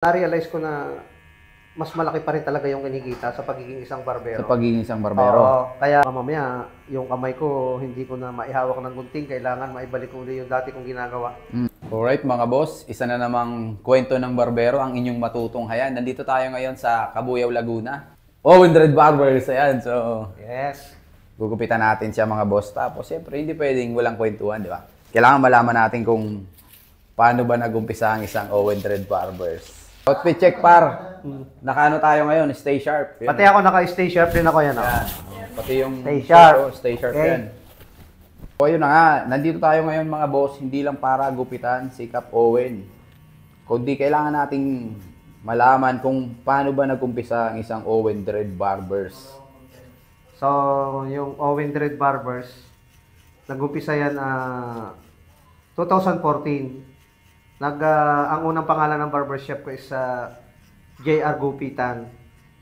Na-realize ko na mas malaki pa rin talaga yung kinikita sa pagiging isang barbero. Sa pagiging isang barbero. Oo, kaya mamaya yung kamay ko hindi ko na maihawak ng gunting, kailangan maibalik uli yung dati kong ginagawa. Alright mga boss, isa na namang kwento ng barbero ang inyong matutunghayan. Nandito tayo ngayon sa Cabuyao, Laguna. Owen Red Barbers, ayan. So, Yes. gugupitan natin siya mga boss. Tapos, siyempre, hindi pwedeng walang kwentuhan, di ba? Kailangan malaman natin kung paano ba nag-umpisa ang isang Owen Red Barbers. Outfit check, par. Nakaano tayo ngayon? Stay sharp. Yun. Pati ako naka-stay sharp din ako yan. Oh. Yan. Pati yung Stay sharp. Stay sharp Okay. yan. So, yun na nga. Nandito tayo ngayon mga boss. Hindi lang para gupitan si Cap Owen. Kundi kailangan nating malaman kung paano ba nag-umpisa ang isang Owen Red Barbers. So, yung Owen Red Barbers, nag-umpisa yan 2014. Ang unang pangalan ng barbershop ko is JR Gupitan.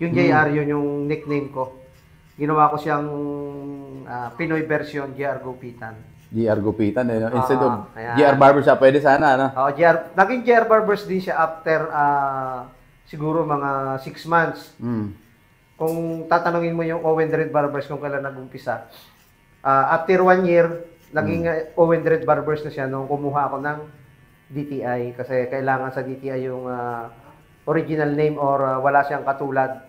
Yung JR, yun yung nickname ko. Ginawa ko siyang Pinoy version, JR Gupitan. GR Gupitan eh. No? Instead of Ayan. GR Barbershop, pwede sana, ano? Naging JR Barbers din siya after siguro mga 6 months. Kung tatanungin mo yung Owen Red Barbers kung kailan nag-umpisa, after 1 year, naging Owen Red Barbers na siya nung kumuha ako ng DTI kasi kailangan sa DTI yung original name or wala siyang katulad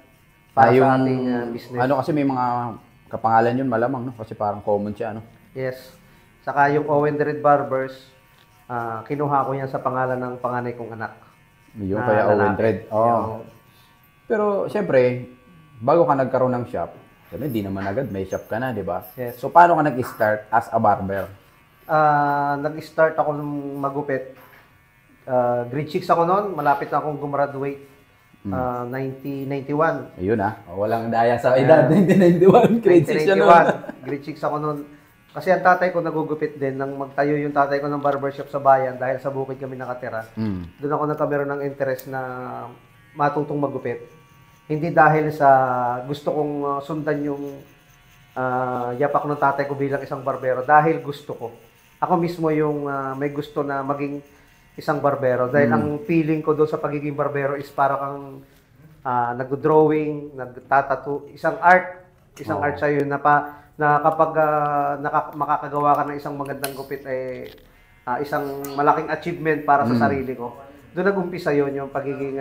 para sa ating business. Ano kasi may mga kapangalan yun malamang, no? Kasi parang common siya, no? Yes. Saka yung Owen Red Barbers, kinuha ko yan sa pangalan ng panganay kong anak. Yun, kaya Owen Red. Oh. Pero, siyempre, bago ka nagkaroon ng shop, sabi, di naman agad, may shop ka na, di ba? Yes. So, paano ka nag-start as a barber? Nag-start ako ng magupit. Grade 6 ako noon, malapit na akong gumraduate. 1991. Ayun walang daya sa edad, 1991, grade 6 yun. Grade 6 ako noon. Kasi ang tatay ko nagugupit din, nang magtayo yung tatay ko ng barbershop sa bayan dahil sa bukid kami nakatira. Doon ako nagkameron ng interest na matutong magupit. Hindi dahil sa gusto kong sundan yung yapak ng tatay ko bilang isang barbero, dahil gusto ko. Ako mismo yung may gusto na maging isang barbero. Dahil ang feeling ko doon sa pagiging barbero is para kang nag-drawing, nagtatattoo, isang art sa'yo na kapag makakagawa ka ng isang magandang gupit isang malaking achievement para sa sarili ko. Doon nag-umpisa yun, yung pagiging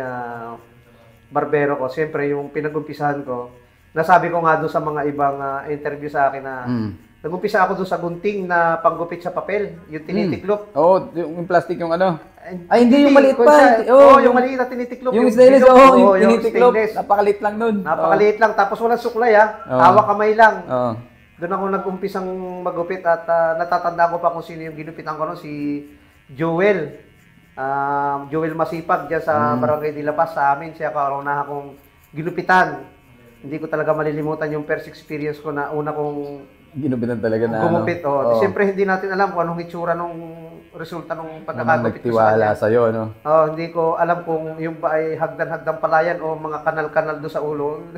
barbero ko. Siyempre, yung pinag-umpisahan ko, nasabi ko nga doon sa mga ibang interview sa akin na nag-umpisa ako doon sa gunting na panggupit sa papel, yung tinitiklop. Oo, yung plastic yung ano. Ay, hindi yung maliit pa. Yung maliit na tinitiklop. Yung stainless, yung tinitiklop. Napakaliit lang nun. Napakaliit lang, tapos walang suklay hawak kamay lang. Doon ako nag-umpisang magupit at natatanda ko pa kung sino yung ginupitan ko noon, si Joel. Joel Masipag dyan sa Barangay de La Paz sa amin. Siya karoon akong ginupitan. Hindi ko talaga malilimutan yung first experience ko na una kong ginupitan talaga na gumupit. Siyempre hindi natin alam kung anong itsura nung resulta nung pagkakagupit ko sa kanya. Sa'yo, no? Hindi ko alam kung yung ba ay hagdan-hagdan palayan o mga kanal-kanal do sa ulo.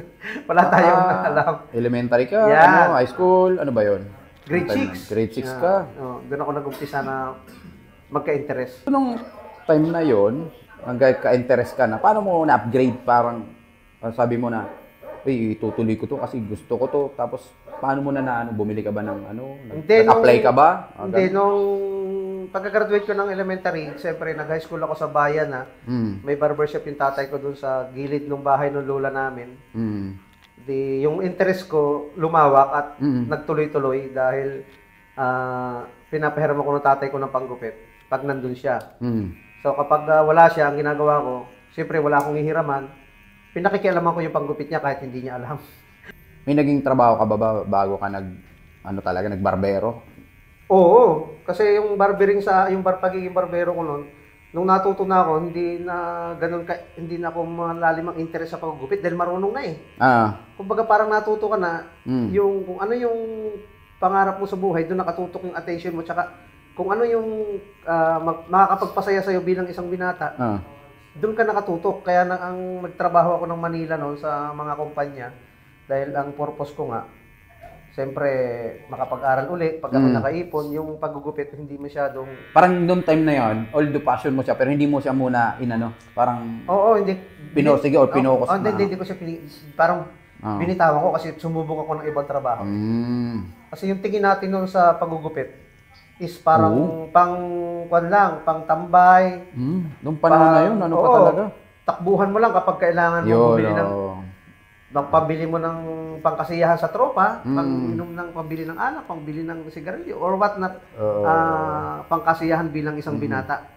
Wala tayong alam. Elementary ka, ano, high school, ano ba yon? Grade 6. Grade 6 ka. Doon ako nag-umpisa na magka-interest. Nung time na yon, magka-interest ka na, paano mo na-upgrade? Parang sabi mo na, tutuloy ko to kasi gusto ko to. Tapos, paano mo na bumili ka ba ng nag-apply ka ba? Hindi, nung pagka-graduate ko ng elementary, siyempre, nag-high school ako sa bayan May barbershop yung tatay ko dun sa gilid ng bahay ng lola namin. Yung interest ko lumawak at nagtuloy-tuloy dahil pinapahiram ako ng tatay ko ng panggupit pag nandun siya. So, kapag wala siya, ang ginagawa ko, siyempre, wala akong ihiraman. Pinakikialaman ko yung panggupit niya kahit hindi niya alam. May naging trabaho ka ba bago ka nagbarbero? Oo, kasi yung pagiging barbero ko noon, nung natuto na ako, hindi na ako malalim ang interest sa paggupit dahil marunong na Kumbaga parang natuto ka na, kung ano yung pangarap mo sa buhay, doon nakatutok yung attention mo, tsaka kung ano yung makakapagpasaya sa'yo bilang isang binata. Doon ka nakatutok. Kaya nagtrabaho ako ng Manila noon sa mga kumpanya dahil ang purpose ko nga, siyempre makapag-aral uli. Pag ako nakaipon, yung paggugupit hindi masyadong... Parang noong time na yon, although passion mo siya, pero hindi mo siya muna inano, parang Oo, hindi. pinosige o pinokus na. Hindi ko siya parang binitawan ko kasi sumubok ako ng ibang trabaho. Kasi yung tingin natin nun sa paggugupit is parang pang pang tambay. Noong panahon na yun, ano pa talaga? Takbuhan mo lang kapag kailangan mo bumili ng pambili mo ng pangkasiyahan sa tropa, pang-inom ng pambili ng alak, pambili ng sigarilyo or what not, pangkasiyahan bilang isang binata.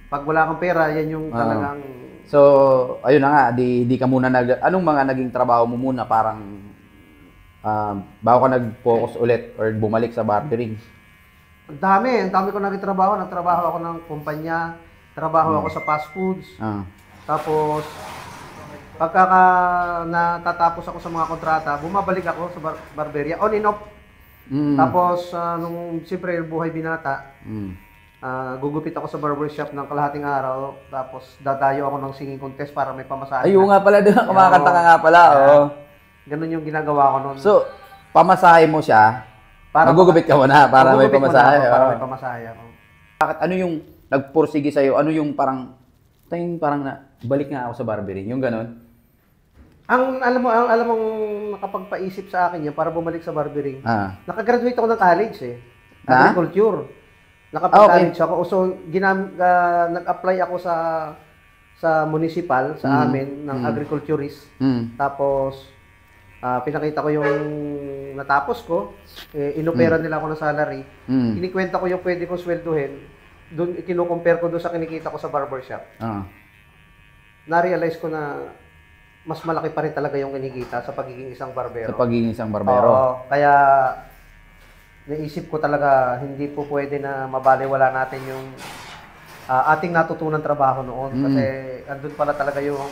Pag wala kang pera, yan yung talagang... So, ayun na nga, di ka muna anong mga naging trabaho mo muna parang bago ka nag-focus ulit or bumalik sa barbering? Ang dami ko naging trabaho. Nagtrabaho ako ng kumpanya, trabaho ako sa fast foods. Tapos, pagka natatapos ako sa mga kontrata, bumabalik ako sa barberia, on and off. Tapos, nung siyempre buhay binata, gugupit ako sa barbershop ng kalahating araw, tapos dadayo ako ng singing contest para may pamasahe. Ayun nga pala, doon kumakanta ka nga pala. Ganun yung ginagawa ko noon. So, pamasahe mo siya, magugupit ka muna para may pamasahe. Para may pamasahe ako. Bakit? Ano yung nagpursige sa'yo? Ano yung parang balik nga ako sa barbering? Yung ganon? Alam mong nakapagpaisip sa akin yan para bumalik sa barbering. Nakagraduate ako ng college Agriculture. Nakapag-college ako. So, nag-apply ako sa municipal, sa amin, ng agriculturist. Tapos, pinakita ko yung natapos ko. Inopera nila ako ng salary. Kinikwenta ko yung pwede kong swelduhin. Doon, kinukompare ko doon sa kinikita ko sa barbershop. Na-realize ko na mas malaki pa rin talaga yung kinikita sa pagiging isang barbero. Sa pagiging isang barbero. Kaya naisip ko talaga hindi po pwede na mabaliwala natin yung ating natutunan trabaho noon. Kasi andun pala talaga yung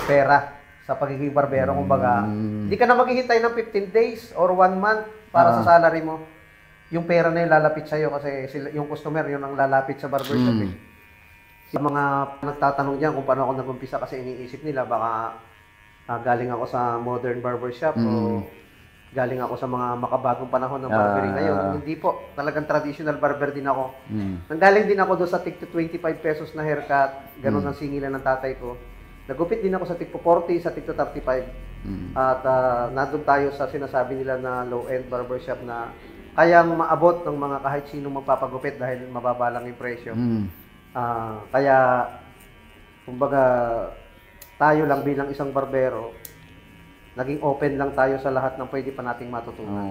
pera sa pagiging barbero. Kumbaga, hindi ka na maghihintay ng 15 days or 1 month para sa salary mo. Yung pera na yung lalapit sa'yo kasi yung customer yun ang lalapit sa barbershop. Sa mga nagtatanong dyan kung paano ako nag-umpisa kasi iniisip nila baka galing ako sa modern barbershop o galing ako sa mga makabagong panahon ng barbering ngayon. Hindi po. Talagang traditional barber din ako. Nanggaling din ako doon sa tig 25 pesos na haircut. Ganun ang singilan ng tatay ko. Nagupit din ako sa tig 40, sa tig 35. At nandun tayo sa sinasabi nila na low-end barbershop na kayang maabot ng mga kahit sinong magpapagupit dahil mababa lang yung presyo. Kaya, kumbaga, tayo lang bilang isang barbero, naging open lang tayo sa lahat ng pwede pa nating matutunan.